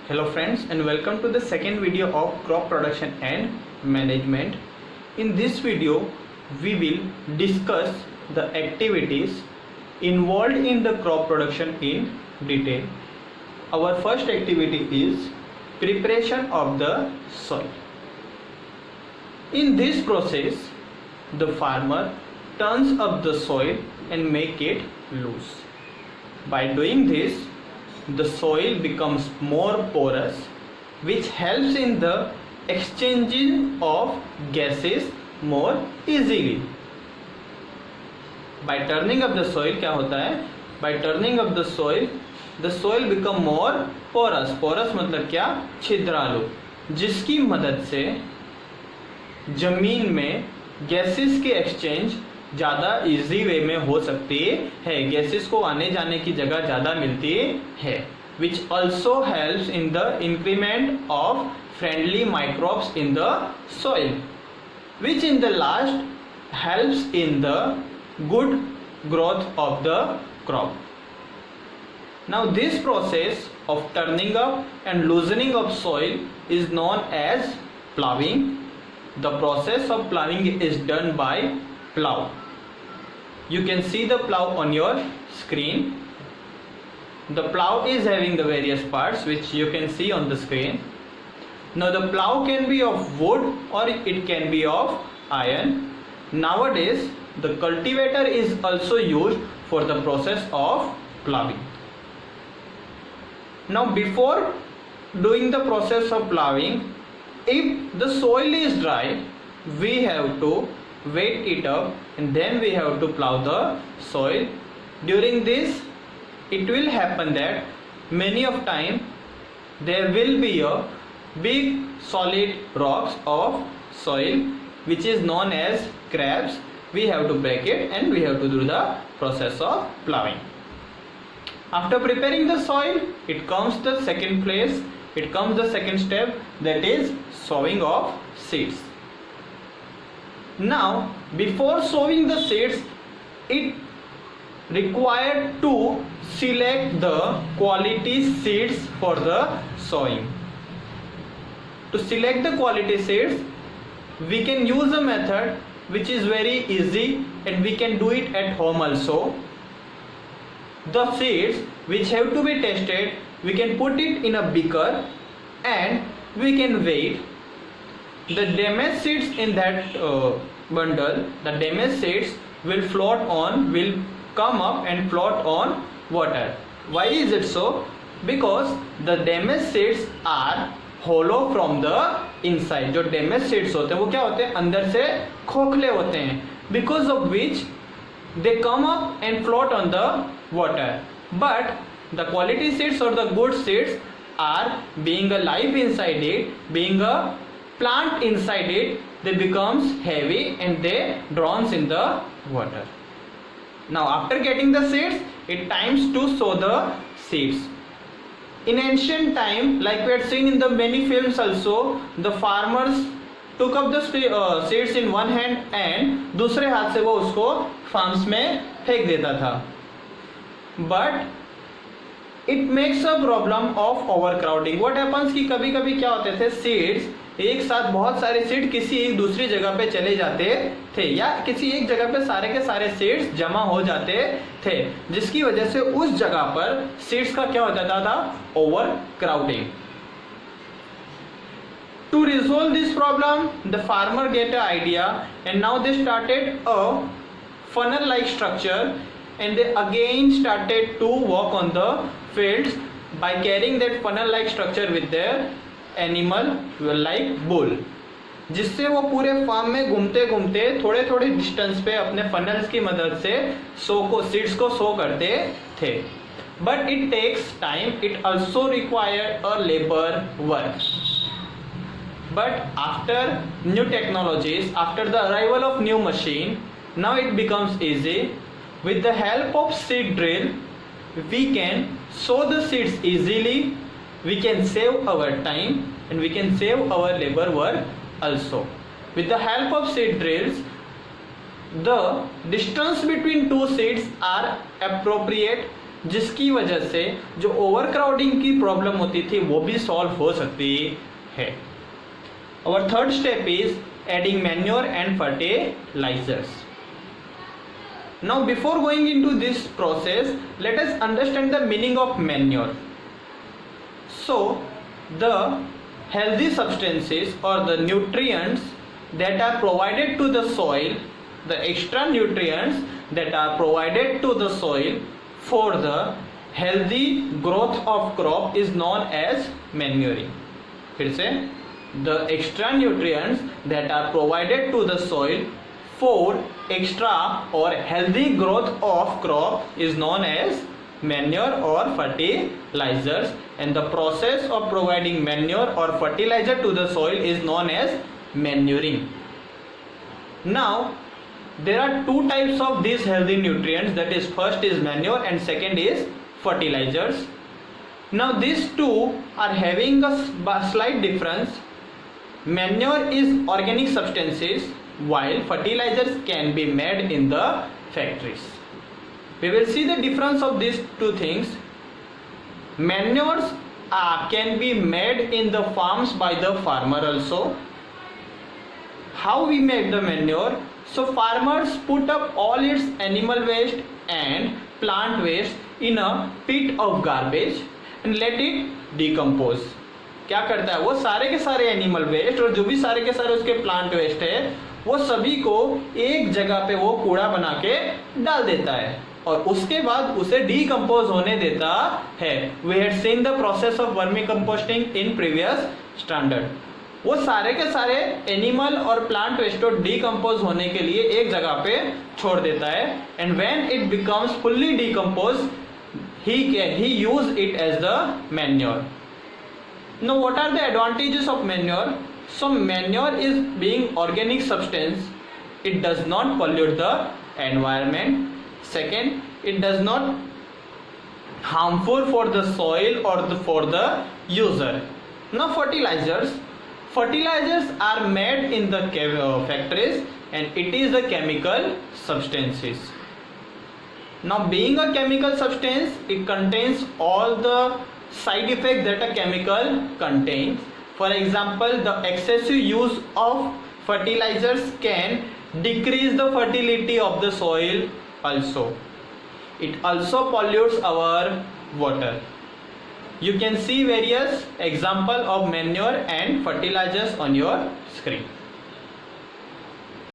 Hello friends, and welcome to the second video of crop production and management. In this video we will discuss the activities involved in the crop production in detail. Our first activity is preparation of the soil. In this process the farmer turns up the soil and make it loose. By doing this, the soil becomes more porous, which helps in the exchanging of gases more easily. By turning up the soil क्या होता है? By turning up the soil become more porous. Porous मतलब क्या? छिद्रालु, जिसकी मदद से जमीन में गैसेस के एक्सचेंज ज़्यादा इजी वे में हो सकती है, गैसेस को आने जाने की जगह ज़्यादा मिलती है, which also helps in the increment of friendly microbes in the soil, which in the last helps in the good growth of the crop. Now this process of turning up and loosening of soil is known as ploughing. The process of plowing is done by plow. You can see the plow on your screen. The plow is having the various parts which you can see on the screen. Now the plow can be of wood or it can be of iron. Nowadays the cultivator is also used for the process of plowing. Now before doing the process of plowing, if the soil is dry, we have to wet it up and then we have to plow the soil. During this, it will happen that many of time there will be a big solid rocks of soil which is known as crabs. We have to break it and we have to do the process of plowing. After preparing the soil, it comes the second place. It comes the second step, that is sowing of seeds. Now before sowing the seeds, it required to select the quality seeds for the sowing. To select the quality seeds, we can use a method which is very easy and we can do it at home also. The seeds which have to be tested, we can put it in a beaker and we can weigh the damaged seeds in that bundle. The damaged seeds will come up and float on water. Why is it so? Because the damaged seeds are hollow from the inside. जो damaged seeds होते हैं वो क्या होते हैं? अंदर से खोखले होते हैं, because of which they come up and float on the water. But the quality seeds or the good seeds are being a life inside it, being a plant inside it, they becomes heavy and they drowns in the water. Now after getting the seeds, it times to sow the seeds. In ancient time, like we had seen in the many films also, the farmers took up the seeds in one hand and दूसरे हाथ से वो उसको farms में फेंक देता था. But it makes a problem of overcrowding. What happens कि कभी कभी क्या होते थे, सीड्स एक साथ बहुत सारे सीड किसी एक दूसरी जगह पे चले जाते थे या किसी एक जगह पे सारे के सारे सीड्स जमा हो जाते थे, जिसकी वजह से उस जगह पर सीड्स का क्या हो जाता था, overcrowding. To resolve this problem, the farmer get an idea and now they started a funnel like structure and they again started to walk on the fields by carrying that funnel like structure with their animal like bull, जिससे वो पूरे farm में घूमते घूमते थोड़े थोड़े distance पे अपने फनल्स की मदद से सीड्स को सो करते थे. But it takes time, it also require a labour work. But after new technologies, after the arrival of new machine, now it becomes easy. With the help of seed drill, we can sow the seeds easily, we can save our time and we can save our labor work also. With the help of seed drills, the distance between two seeds are appropriate. जिसकी वजह से जो over crowding की problem होती थी वो भी solve हो सकती है. Our third step is adding manure and fertilizers. Now before going into this process, let us understand the meaning of manure. So the healthy substances or the nutrients that are provided to the soil, the extra nutrients that are provided to the soil for the healthy growth of crop is known as manuring. फिर से, the extra nutrients that are provided to the soil for extra or healthy growth of crop is known as manure or fertilizers, and the process of providing manure or fertilizer to the soil is known as manuring. Now there are two types of these healthy nutrients, that is, first is manure and second is fertilizers. Now these two are having a slight difference. Manure is organic substances while fertilizers can be made in the factories. We will see the difference of these two things. Manures can be made in the farms by the farmer also. How we make the manure? So farmers put up all its animal waste and plant waste in a pit of garbage and let it decompose. क्या करता है वो सारे के सारे animal waste और जो भी सारे के सारे उसके प्लांट वेस्ट है वो सभी को एक जगह पे वो कूड़ा बना के डाल देता है और उसके बाद उसे डीकंपोज होने देता है. We had seen the process of vermi composting in previous standard. वो सारे के सारे एनिमल और प्लांट वेस्ट को डीकंपोज होने के लिए एक जगह पे छोड़ देता है and when it becomes fully decompose he use it as the manure. Now what are the advantages of manure? So manure is being organic substance, it does not pollute the environment. Second, it does not harmful for the soil or for the user. Now fertilizers are made in the factories and it is a chemical substances. Now being a chemical substance, it contains all the side effects that a chemical contains. For example, the excessive use of fertilizers can decrease the fertility of the soil also. It also pollutes our water. You can see various examples of manure and fertilizers on your screen.